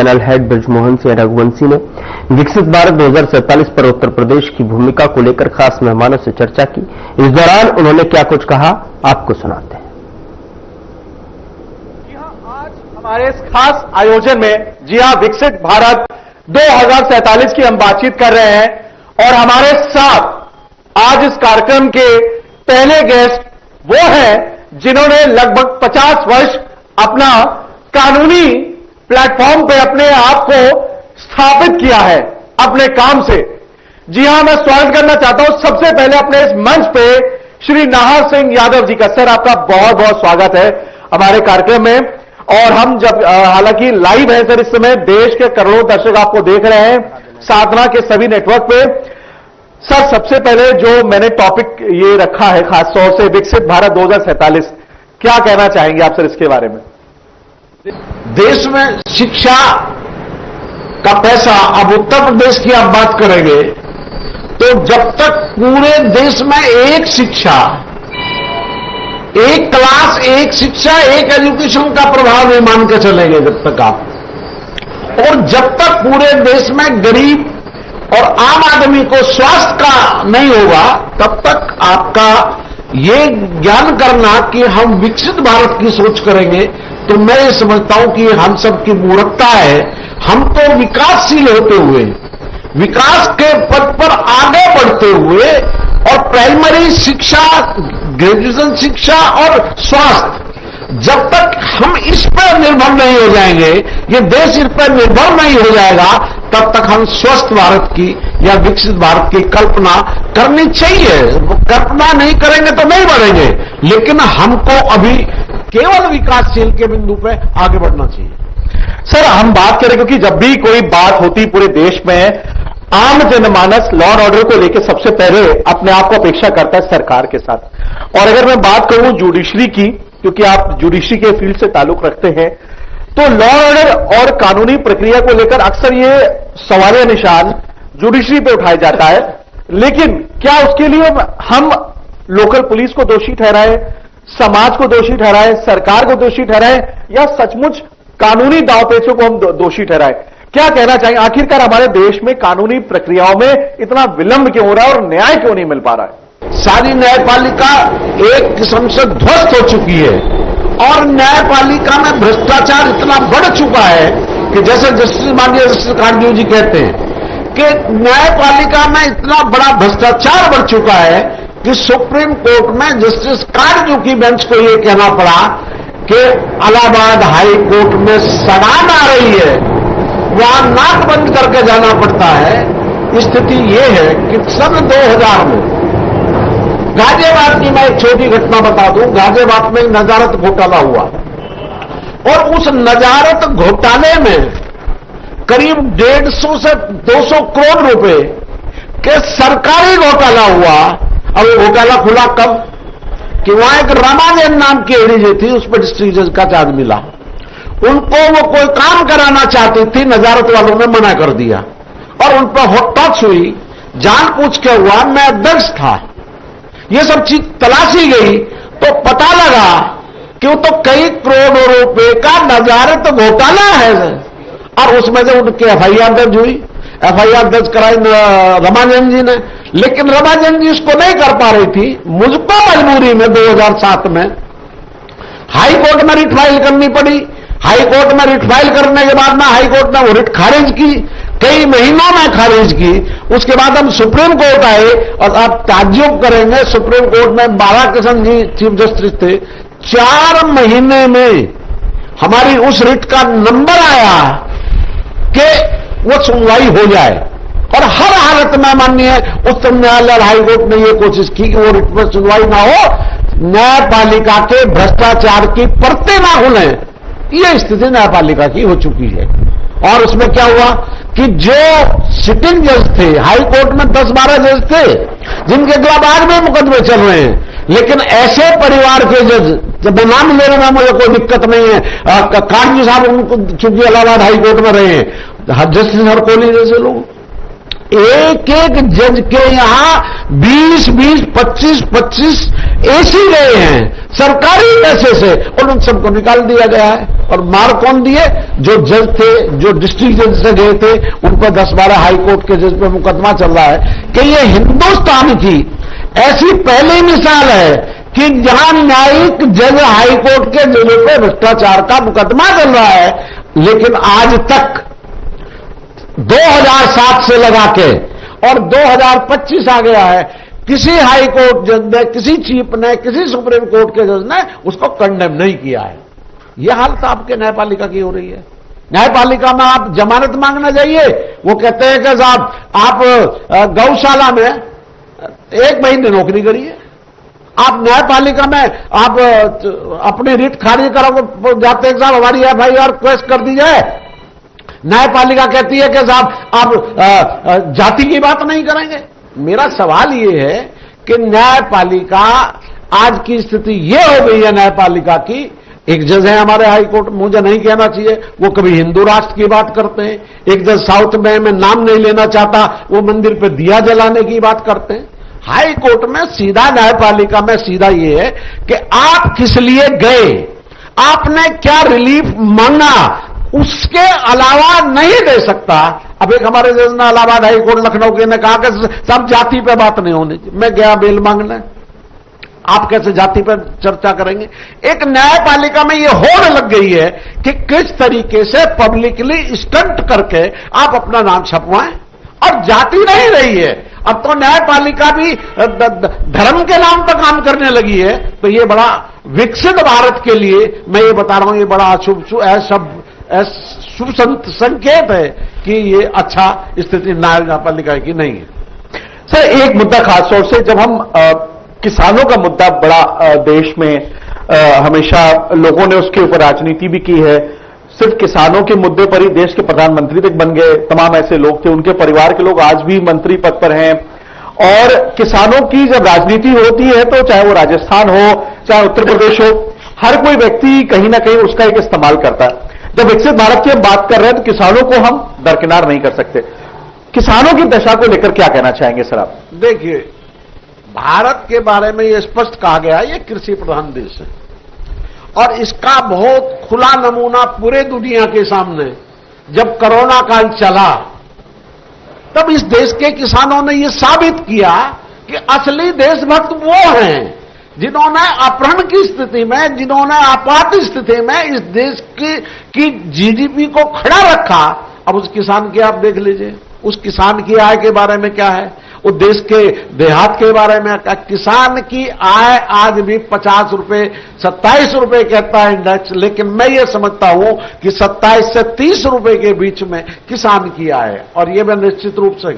Panel head Brajmohan Singh Raghuvanshi ने विकसित भारत 2047 पर उत्तर प्रदेश की भूमिका को लेकर खास मेहमानों से चर्चा की। इस दौरान उन्होंने क्या कुछ कहा, आपको सुनाते हैं। आज हमारे इस खास आयोजन में जी हां, विकसित भारत 2047 की हम बातचीत कर रहे हैं और हमारे साथ आज इस कार्यक्रम के पहले गेस्ट वो हैं जिन्होंने लगभग 50 वर्ष अपना कानूनी प्लेटफॉर्म पे अपने आप को स्थापित किया है अपने काम से। जी हां, मैं स्वागत करना चाहता हूं सबसे पहले अपने इस मंच पे श्री नाहर सिंह यादव जी का। सर, आपका बहुत बहुत स्वागत है हमारे कार्यक्रम में। और हम जब हालांकि लाइव है सर, इस समय देश के करोड़ों दर्शक आपको देख रहे हैं साधना के सभी नेटवर्क पे। सर, सबसे पहले जो मैंने टॉपिक ये रखा है खास तौर से विकसित भारत 2047, क्या कहना चाहेंगे आप सर इसके बारे में? देश में शिक्षा का पैसा, अब उत्तर प्रदेश की आप बात करेंगे तो जब तक पूरे देश में एक शिक्षा, एक क्लास, एक शिक्षा, एक एजुकेशन का प्रभाव नहीं मान के चलेंगे जब तक आप, और जब तक पूरे देश में गरीब और आम आदमी को स्वास्थ्य का नहीं होगा तब तक आपका ये ज्ञान करना कि हम विकसित भारत की सोच करेंगे तो मैं ये समझता हूं कि हम सब की मूर्खता है। हम तो विकासशील होते हुए, विकास के पथ पर आगे बढ़ते हुए और प्राइमरी शिक्षा, ग्रेजुएशन शिक्षा और स्वास्थ्य, जब तक हम इस पर निर्भर नहीं हो जाएंगे, ये देश इस पर निर्भर नहीं हो जाएगा, तब तक हम स्वस्थ भारत की या विकसित भारत की कल्पना करनी चाहिए। कल्पना नहीं करेंगे तो नहीं बढ़ेंगे, लेकिन हमको अभी केवल विकासशील के बिंदु पे आगे बढ़ना चाहिए। सर, हम बात करें क्योंकि जब भी कोई बात होती पूरे देश में, आम जनमानस लॉ एंड ऑर्डर को लेकर सबसे पहले अपने आप को अपेक्षा करता है सरकार के साथ। और अगर मैं बात करूं जुडिशरी की, क्योंकि आप जुडिशरी के फील्ड से ताल्लुक रखते हैं, तो लॉ ऑर्डर और कानूनी प्रक्रिया को लेकर अक्सर ये सवालिया निशान जुडिशरी पे उठाया जाता है। लेकिन क्या उसके लिए हम लोकल पुलिस को दोषी ठहराए, समाज को दोषी ठहराए, सरकार को दोषी ठहराए, या सचमुच कानूनी दांवपेचों को हम दोषी ठहराए? क्या कहना चाहिए, आखिरकार हमारे देश में कानूनी प्रक्रियाओं में इतना विलंब क्यों हो रहा है और न्याय क्यों नहीं मिल पा रहा है? सारी न्यायपालिका एक किस्म से ध्वस्त हो चुकी है और न्यायपालिका में भ्रष्टाचार इतना बढ़ चुका है कि जैसे जस्टिस माननीय जस्टिस कांडदेव जी कहते हैं कि न्यायपालिका में इतना बड़ा भ्रष्टाचार बढ़ चुका है कि सुप्रीम कोर्ट में जस्टिस कांडदेव की बेंच को यह कहना पड़ा कि इलाहाबाद हाई कोर्ट में सड़ान आ रही है, वहां नाक बंद करके जाना पड़ता है। स्थिति यह है कि सन 2000 में गाजियाबाद की मैं एक छोटी घटना बता दूं। गाजियाबाद में नजारत घोटाला हुआ और उस नजारत घोटाले में करीब 150 से 200 करोड़ रुपए के सरकारी घोटाला हुआ। अब वो घोटाला खुला कब कि वहां एक रमाजन नाम की एडीजे थी, उस पर डिस्ट्रिक्ट जज का चार्ज मिला। उनको वो कोई काम कराना चाहती थी, नजारत वालों ने मना कर दिया और उन पर हॉट टच हुई, जान पूछ के हुआ, मैं अध्यक्ष था। ये सब चीज तलाशी गई तो पता लगा कि वो तो कई करोड़ रुपए का नजारत घोटाला है और उसमें से उनकी एफआईआर दर्ज हुई। एफआईआर दर्ज कराई रमाजन जी ने, लेकिन रमाजन जी उसको नहीं कर पा रही थी। मुझको मजबूरी में 2007 में हाई कोर्ट में रिट फाइल करनी पड़ी। हाई कोर्ट में रिट फाइल करने के बाद में हाई कोर्ट ने वो रिट खारिज की, कई महीनों में खारिज की। उसके बाद हम सुप्रीम कोर्ट आए और आप ताज्जुब करेंगे, सुप्रीम कोर्ट में बालाकृष्ण जी चीफ जस्टिस थे। 4 महीने में हमारी उस रिट का नंबर आया कि वो सुनवाई हो जाए और हर हालत में माननीय उच्चतम न्यायालय और हाई कोर्ट ने यह कोशिश की कि वो रिट पर सुनवाई ना हो, न्यायपालिका के भ्रष्टाचार की परतें ना खुले। यह स्थिति न्यायपालिका की हो चुकी है। और उसमें क्या हुआ कि जो सिटिंग जज थे, हाई कोर्ट में 10-12 जज थे जिनके खिलाफ आज भी मुकदमे चल रहे हैं, लेकिन ऐसे परिवार के जज, जब नाम लेने में मुझे कोई दिक्कत नहीं है, कांडदेव साहब उनको चूंकि इलाहाबाद हाई कोर्ट में रहे हैं, जस्टिस हरकोली जैसे लोग, एक एक जज के यहां 20-20, 25-25 एसी गए हैं सरकारी पैसे से, और उन सबको निकाल दिया गया है। और मार कौन दिए? जो जज थे, जो डिस्ट्रिक्ट जज से गए थे, उन पर 10-12 हाई कोर्ट के जज पे मुकदमा चल रहा है। कि ये हिंदुस्तान की ऐसी पहली मिसाल है कि जहां न्यायिक जज हाई कोर्ट के जजों पे भ्रष्टाचार का मुकदमा चल रहा है, लेकिन आज तक 2007 से लगा के और 2025 आ गया है, किसी हाई कोर्ट जज ने, किसी चीफ ने, किसी सुप्रीम कोर्ट के जज ने उसको कंडेम नहीं किया है। यह हालत आपके न्यायपालिका की हो रही है। न्यायपालिका में आप जमानत मांगने जाइए, वो कहते हैं कि साहब आप गौशाला में 1 महीने नौकरी करिए। आप न्यायपालिका में आप अपनी रिट खारिज करो, जाते हैं साहब हमारी FIR पेश कर दी जाए, न्यायपालिका कहती है कि साहब आप जाति की बात नहीं करेंगे। मेरा सवाल यह है कि न्यायपालिका आज की स्थिति यह हो गई है न्यायपालिका की। एक जज है हमारे हाई कोर्ट, मुझे नहीं कहना चाहिए, वो कभी हिंदू राष्ट्र की बात करते हैं। एक जज साउथ में मैं नाम नहीं लेना चाहता, वो मंदिर पे दिया जलाने की बात करते हैं। हाई कोर्ट में सीधा, न्यायपालिका में सीधा ये है कि आप किस लिए गए, आपने क्या रिलीफ मांगा, उसके अलावा नहीं दे सकता। अब एक हमारे जज ने इलाहाबाद हाई कोर्ट लखनऊ के ने कहा कि सब जाति पे बात नहीं होनी चाहिए। मैं गया बेल मांगने, आप कैसे जाति पर चर्चा करेंगे? एक न्यायपालिका में यह होड़ लग गई है कि किस तरीके से पब्लिकली स्टंट करके आप अपना नाम छपवाएं, और जाति नहीं रही है। अब तो न्यायपालिका भी धर्म के नाम पर काम करने लगी है। तो ये बड़ा विकसित भारत के लिए मैं ये बता रहा हूं, ये बड़ा शुभ संकेत है कि ये अच्छा स्थिति न्यायपालिका की नहीं है। सर, एक मुद्दा खासतौर से जब हम किसानों का मुद्दा बड़ा देश में हमेशा लोगों ने उसके ऊपर राजनीति भी की है। सिर्फ किसानों के मुद्दे पर ही देश के प्रधानमंत्री तक बन गए, तमाम ऐसे लोग थे, उनके परिवार के लोग आज भी मंत्री पद पर हैं। और किसानों की जब राजनीति होती है तो चाहे वो राजस्थान हो, चाहे उत्तर प्रदेश हो, हर कोई व्यक्ति कहीं ना कहीं उसका एक इस्तेमाल करता है। जब विकसित भारत की हम बात कर रहे हैं तो किसानों को हम दरकिनार नहीं कर सकते। किसानों की दशा को लेकर क्या कहना चाहेंगे सर आप? देखिए, भारत के बारे में यह स्पष्ट कहा गया है, यह कृषि प्रधान देश है, और इसका बहुत खुला नमूना पूरे दुनिया के सामने जब कोरोना काल चला तब इस देश के किसानों ने यह साबित किया कि असली देशभक्त वो हैं जिन्होंने अपहरण की स्थिति में, जिन्होंने आपात स्थिति में इस देश की GDP को खड़ा रखा। अब उस किसान की आप देख लीजिए, उस किसान की आय के बारे में क्या है, उस देश के देहात के बारे में क्या। किसान की आय आज भी 50 रुपए, 27 रुपए कहता है इंडेक्स, लेकिन मैं ये समझता हूं कि 27 से 30 रुपए के बीच में किसान की आय है। और ये मैं निश्चित रूप से